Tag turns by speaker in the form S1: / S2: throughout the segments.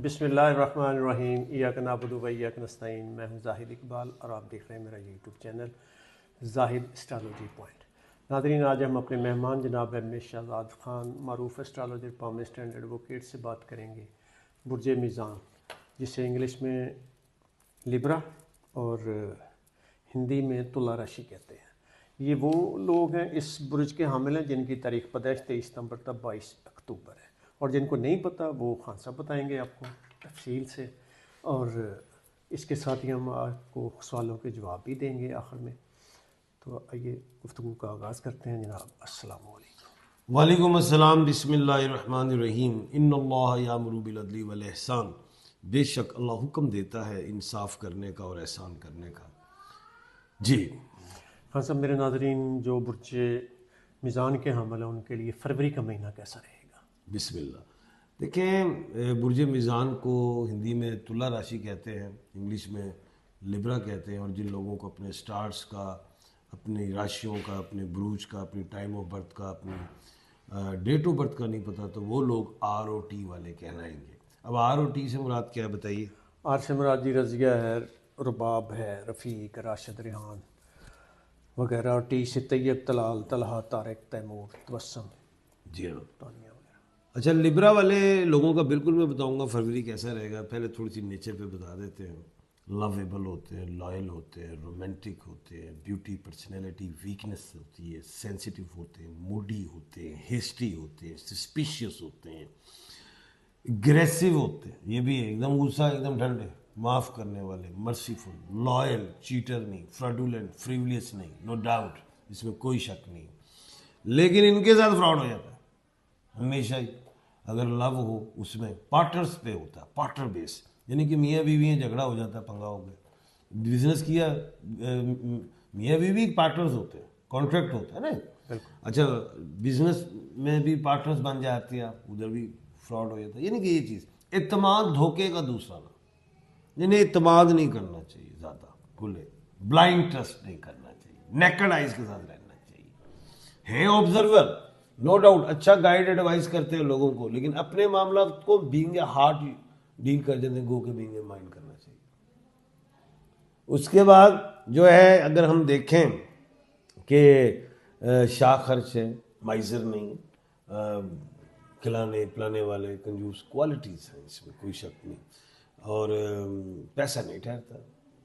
S1: بسم اللہ الرحمن الرحیم، ایاک نعبد و ایاک نستعین۔ میں ہوں زاہد اقبال اور آپ دیکھ رہے ہیں میرا یوٹیوب چینل زاہد اسٹرالوجی پوائنٹ۔ ناظرین، آج ہم اپنے مہمان جناب ایم ایس شہزاد خان، معروف اسٹرالوجر، پرمنسٹ اینڈ ایڈوکیٹ سے بات کریں گے برج میزان، جسے انگلش میں لبرا اور ہندی میں تلا راشی کہتے ہیں۔ یہ وہ لوگ ہیں اس برج کے حامل ہیں جن کی تاریخ پیدائش 23 ستمبر تا 22 اکتوبر ہے، اور جن کو نہیں پتہ وہ خان صاحب بتائیں گے آپ کو تفصیل سے، اور اس کے ساتھ ہی ہم آپ کو سوالوں کے جواب بھی دیں گے آخر میں۔ تو آئیے گفتگو کا آغاز کرتے ہیں جناب۔ السلام علیکم۔
S2: وعلیکم السلام۔ بسم اللہ الرحمن الرحیم۔ ان اللہ یامر بالعدل والاحسان، بے شک اللہ حکم دیتا ہے انصاف کرنے کا اور احسان کرنے کا۔ جی
S1: خان صاحب، میرے ناظرین جو برج میزان کے حامل ہیں ان کے لیے فروری کا مہینہ کیسا رہے گا؟
S2: بسم اللہ۔ دیکھیں، برج میزان کو ہندی میں تلا راشی کہتے ہیں، انگلش میں لبرا کہتے ہیں، اور جن لوگوں کو اپنے سٹارز کا، اپنی راشیوں کا، اپنے بروج کا، اپنی ٹائم آف برتھ کا، اپنی ڈیٹ آف برتھ کا نہیں پتہ تو وہ لوگ ROT والے کہلائیں گے۔ اب ROT سے مراد کیا ہے بتائیے؟
S1: آر سے مراد جی رضیہ ہے، رباب ہے، رفیق، راشد، ریحان وغیرہ، اور ٹی سے طیب، طلال، طلحہ، طارق، تیمور، تبسم،
S2: جی ہاں۔
S1: تانیہ وغیرہ۔
S2: اچھا، لبرا والے لوگوں کا بالکل میں بتاؤں گا فروری کیسا رہے گا۔ پہلے تھوڑی سی نیچر پہ بتا دیتے ہیں۔ لویبل ہوتے ہیں، لائل ہوتے ہیں، رومانٹک ہوتے ہیں، بیوٹی، پرسنالٹی، ویکنس ہوتی ہے، سینسیٹیو ہوتے ہیں، موڈی ہوتے ہیں، ہیسٹی ہوتے ہیں، سسپیشیس ہوتے ہیں، اگریسو ہوتے ہیں، یہ بھی ہے، ایک دم غصہ، ایک دم ٹھنڈے، معاف کرنے والے، مرسیفل، لائل، چیٹر نہیں، فراڈولنٹ، فریولیس نہیں، نو ڈاؤٹ، اس میں کوئی شک نہیں۔ لیکن ان کے ساتھ فراڈ ہو جاتا ہے ہمیشہ ہی۔ اگر لو ہو اس میں پارٹنرز پہ ہوتا ہے، پارٹنر بیس، یعنی کہ میاں بیوی ہیں، جھگڑا ہو جاتا ہے، پنگا ہو گیا۔ بزنس کیا، میاں بیوی پارٹنرز ہوتے ہیں، کانٹریکٹ ہوتا ہے نا۔ اچھا، بزنس میں بھی پارٹنرز بن جاتے ہیں، ادھر بھی فراڈ ہو جاتا ہے۔ یعنی کہ یہ چیز اعتماد دھوکے کا دوسرا نام، یعنی اعتماد نہیں کرنا چاہیے زیادہ کھلے، بلائنڈ ٹرسٹ نہیں کرنا چاہیے، نیکڈ آئیز کے ساتھ رہنا چاہیے۔ ہے آبزرور، نو ڈاؤٹ، اچھا گائیڈ ایڈوائز کرتے ہیں لوگوں کو، لیکن اپنے معاملات کو بینگ اے ہارٹ ڈیل کر دیتے ہیں، گو کے بینگ اے مائنڈ کرنا چاہیے۔ اس کے بعد جو ہے، اگر ہم دیکھیں کہ شاہ خرچ ہے، مائزر نہیں، کھلانے پلانے والے، کنجوس، کوالٹیز ہیں اس میں کوئی شک نہیں، اور پیسہ نہیں ٹھہرتا۔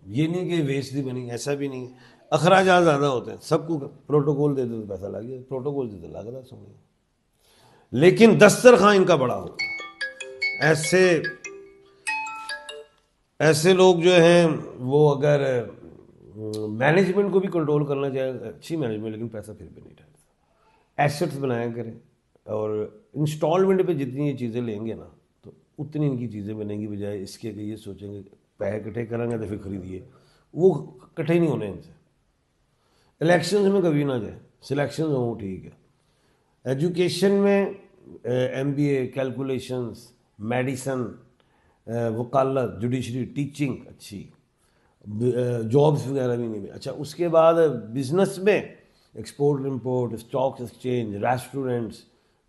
S2: یہ نہیں کہ ویسٹ بھی بنی، ایسا بھی نہیں۔ اخراجات زیادہ ہوتے ہیں، سب کو پروٹوکول دے دو تو پیسہ لگ گیا، پروٹوکول دے تو لگ رہا سونے۔ لیکن دسترخوان ان کا بڑا ہوتا ہے۔ ایسے لوگ جو ہیں وہ اگر مینجمنٹ کو بھی کنٹرول کرنا چاہے، اچھی مینجمنٹ، لیکن پیسہ پھر بھی نہیں ٹھہرتا۔ ایسٹس بنایا کریں، اور انسٹالمنٹ پہ جتنی یہ چیزیں لیں گے نا تو اتنی ان کی چیزیں بنیں گی، بجائے اس کے کہ یہ سوچیں گے پیسے اکٹھے کریں گے تو پھر خریدیے، وہ اکٹھے نہیں ہونے ان سے۔ الیکشنز میں کبھی نہ جائیں، سلیکشنز ہوں ٹھیک ہے۔ ایجوکیشن میں MBA، کیلکولیشنز، میڈیسن، وکالت، جوڈیشری، ٹیچنگ اچھی، جابس وغیرہ بھی نہیں۔ اچھا، اس کے بعد بزنس میں export import, stock exchange, restaurants,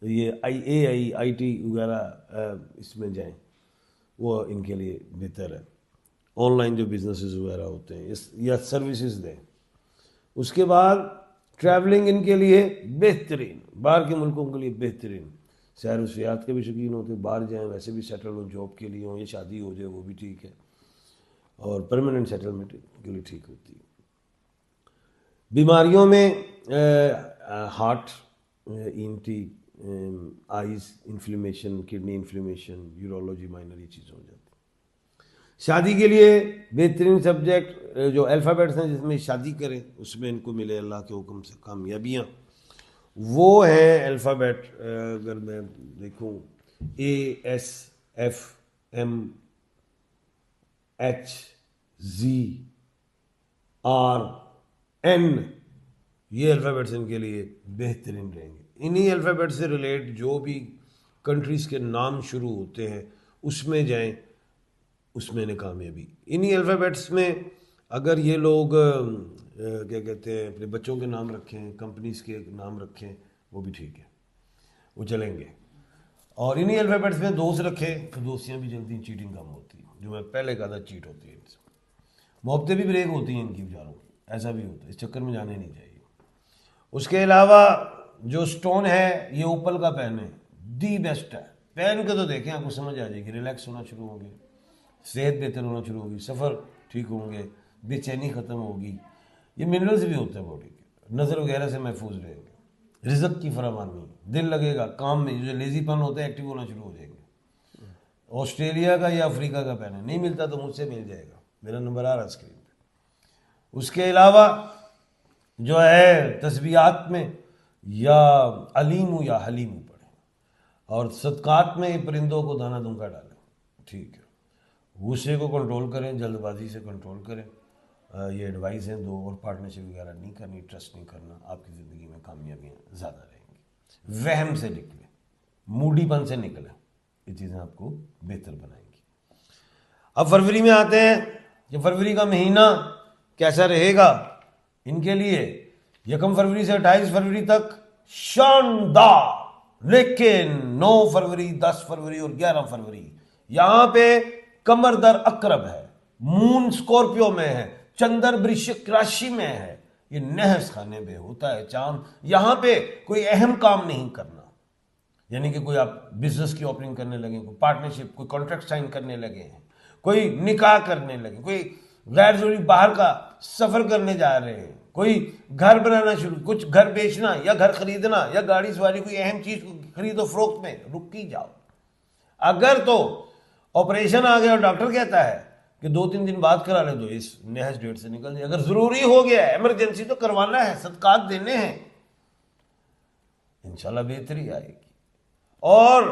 S2: یہ IT وغیرہ اس میں جائیں، وہ ان کے لیے بہتر ہے۔ آن لائن جو بزنسز وغیرہ ہوتے ہیں یا سروسز دیں۔ اس کے بعد ٹریولنگ ان کے لیے بہترین، باہر کے ملکوں کے لیے بہترین، سیر و سیاحت کے بھی شوقین ہوتے ہیں، باہر جائیں، ویسے بھی سیٹل ہوں، جاب کے لیے ہوں یا شادی ہو جائے وہ بھی ٹھیک ہے، اور پرماننٹ سیٹلمنٹ کے لیے ٹھیک ہوتی ہے۔ بیماریوں میں heart, ENT، eyes inflammation, kidney inflammation, urology minor, یہ چیز ہو جاتی ہے۔ شادی کے لیے بہترین سبجیکٹ جو الفابیٹس ہیں جس میں شادی کریں، اس میں ان کو ملے اللہ کے حکم سے کامیابیاں، وہ ہیں الفابیٹ۔ اگر میں دیکھوں ASFMHZRN، یہ الفابیٹس ان کے لیے بہترین رہیں گے۔ انہی الفابیٹ سے ریلیٹ جو بھی کنٹریز کے نام شروع ہوتے ہیں اس میں جائیں، اس میں کامیابی۔ انہی الفابیٹس میں اگر یہ لوگ کیا کہتے ہیں، اپنے بچوں کے نام رکھیں، کمپنیز کے نام رکھیں، وہ بھی ٹھیک ہے، وہ چلیں گے۔ اور انہی الفابیٹس میں دوست رکھے تو دوستیاں بھی جلدی، چیٹنگ کم ہوتی ہے، جو میں پہلے کہا تھا چیٹ ہوتی ہے ان سے، محبتیں بھی بریک ہوتی ہیں ان کی بیچاروں کی، ایسا بھی ہوتا ہے، اس چکر میں جانے نہیں چاہیے۔ اس کے علاوہ جو سٹون ہے یہ اوپل کا پہنے، دی بیسٹ ہے، پہن کے تو دیکھیں آپ کو سمجھ آ جائے گی، ریلیکس ہونا شروع ہوں گے، صحت بہتر ہونا شروع ہوگی، سفر ٹھیک ہوں گے، بے چینی ختم ہوگی، یہ منرلز بھی ہوتے ہیں باڈی کے، نظر وغیرہ سے محفوظ رہیں گے، رزق کی فراوانی، دل لگے گا کام میں، جو لیزی پن ہوتا ہے ایکٹیو ہونا شروع ہو جائیں گے۔ آسٹریلیا کا یا افریقہ کا پہنے، نہیں ملتا تو مجھ سے مل جائے گا، میرا نمبر آ رہا ہے اسکرین پہ۔ اس کے علاوہ جو ہے تسبیحات میں یا علیم یا حلیم پڑھیں، اور صدقات میں پرندوں کو دانہ دنکا ڈالیں، ٹھیک ہے، غصے کو کنٹرول کریں، جلد بازی سے کنٹرول کریں، یہ ایڈوائز ہیں دو، اور پارٹنرشپ وغیرہ نہیں کرنی، ٹرسٹ نہیں کرنا، آپ کی زندگی میں کامیابیاں زیادہ رہیں گی۔ وہم سے نکلیں، موڈی پن سے نکلیں، یہ چیزیں آپ کو بہتر بنائیں گی۔ اب فروری میں آتے ہیں کہ فروری کا مہینہ کیسا رہے گا ان کے لیے۔ 1 فروری سے 28 فروری تک شاندار، لیکن 9 فروری، 10 فروری اور 11 فروری یہاں پہ کمر در اقرب ہے، مون سکورپیو میں ہے، چندر برشک راشی میں ہے، یہ نحس خانے میں ہوتا ہے چاند۔ یہاں پہ کوئی اہم کام نہیں کرنا، یعنی کہ کوئی آپ بزنس کی اوپننگ کرنے لگیں، کوئی پارٹنرشپ، کوئی کانٹریکٹ سائن کرنے لگے ہیں، کوئی نکاح کرنے لگے، کوئی غیر ضروری باہر کا سفر کرنے جا رہے ہیں، کوئی گھر بنانا شروع، کچھ گھر بیچنا یا گھر خریدنا یا گاڑی سواری، کوئی اہم چیز خرید و فروخت میں رکی جاؤ۔ اگر تو آپریشن آ گیا اور ڈاکٹر کہتا ہے کہ 2-3 دن بعد کرا لے تو اس نحس ڈیٹ سے نکل جائے۔ اگر ضروری ہو گیا ہے، ایمرجنسی، تو کروانا ہے، صدقات دینے ہیں، انشاءاللہ بہتری آئے گی۔ اور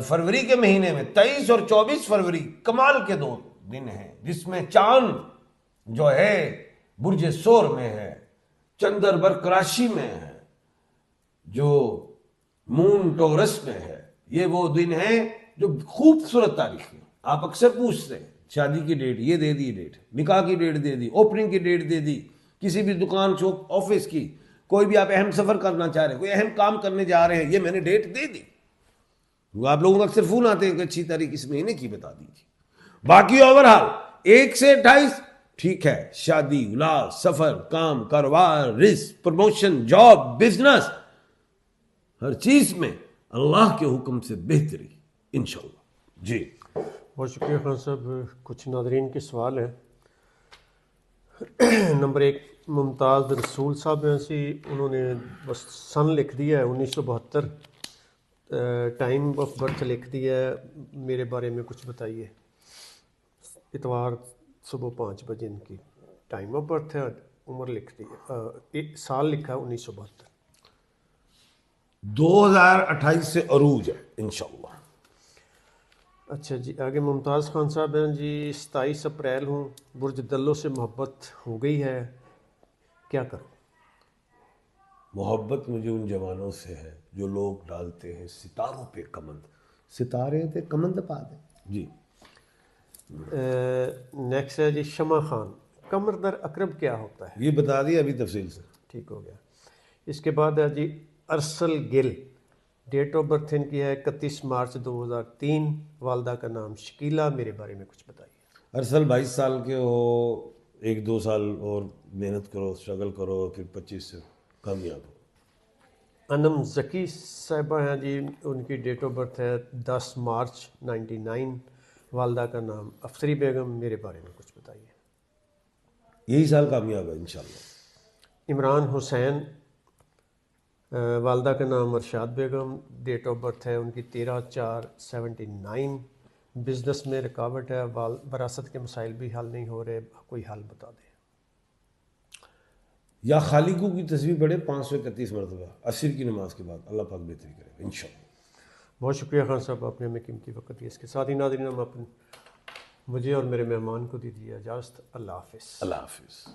S2: فروری کے مہینے میں 23 اور 24 فروری کمال کے 2 دن ہیں، جس میں چاند جو ہے برج سور میں ہے، چندر برق راشی میں ہے، جو مون ٹورس میں ہے۔ یہ وہ دن ہیں جو خوبصورت تاریخ ہیں۔ آپ اکثر پوچھتے ہیں شادی کی ڈیٹ یہ دے دی، ڈیٹ نکاح کی ڈیٹ دے دی، اوپننگ کی ڈیٹ دے دی، کسی بھی دکان شاپ آفس کی، کوئی بھی آپ اہم سفر کرنا چاہ رہے ہیں، کوئی اہم کام کرنے جا رہے ہیں، یہ میں نے ڈیٹ دے دی۔ وہ آپ لوگوں کو اکثر فون آتے ہیں کہ اچھی تاریخ اس مہینے کی بتا دیجیے۔ باقی اوورآل 1 سے 28 ٹھیک ہے، شادی، اولاد، سفر، کام، کاروبار، رزق، پروموشن، جاب، بزنس، ہر چیز میں اللہ کے حکم سے بہتری انشاءاللہ۔ جی
S1: بہت شکریہ خان صاحب۔ کچھ ناظرین کے سوال ہیں۔ نمبر 1 ممتاز رسول صاحب ہیں سی، انہوں نے بس سن لکھ دیا ہے 1972، ٹائم آف برتھ لکھ دیا ہے، میرے بارے میں کچھ بتائیے۔ اتوار صبح 5 بجے ان کی ٹائم آف برتھ ہے، عمر لکھ دی ہے، سال لکھا ہے 1972۔
S2: 2028 سے عروج ہے انشاءاللہ۔
S1: اچھا جی، آگے ممتاز خان صاحب ہیں جی، 27 اپریل ہوں، برج دلو سے محبت ہو گئی ہے، کیا کروں؟
S2: محبت مجھے ان جوانوں سے ہے جو لوگ ڈالتے ہیں ستاروں پہ کمند، ستارے تے کمند پا دیں۔ جی
S1: نیکسٹ ہے جی شمع خان، کمر در اقرب کیا ہوتا ہے؟
S2: یہ بتا دیا ابھی تفصیل سے۔
S1: ٹھیک ہو گیا۔ اس کے بعد ہے جی ارسل گل، ڈیٹ آف برتھ ان کی ہے 31 مارچ 2003، والدہ کا نام شکیلا، میرے بارے میں کچھ بتائیے۔
S2: ارسل 22 سال کے ہو، 1-2 سال اور محنت کرو، اسٹرگل کرو، پھر 25 سے کامیاب ہو۔
S1: انم ذکی صاحبہ ہیں جی، ان کی ڈیٹ آف برتھ ہے 10 مارچ 99، والدہ کا نام افسری بیگم، میرے بارے میں کچھ بتائیے۔
S2: یہی سال کامیاب ہے انشاءاللہ۔
S1: عمران حسین، والدہ کا نام ارشاد بیگم، ڈیٹ آف برتھ ہے ان کی 13/4/79، بزنس میں رکاوٹ ہے، وراثت کے مسائل بھی حل نہیں ہو رہے، کوئی حل بتا دیں۔
S2: یا خالقوں کی تصویر پڑھے 531 مرتبہ عصر کی نماز کے بعد، اللہ پاک بہتری کرے انشاءاللہ۔
S1: بہت شکریہ خان صاحب، آپ نے ہمیں قیمتی وقت دیا۔ اس کے ساتھ ہی ناظرین، ہم مجھے اور میرے مہمان کو دیجیے اجازت۔ اللہ حافظ۔
S2: اللہ حافظ۔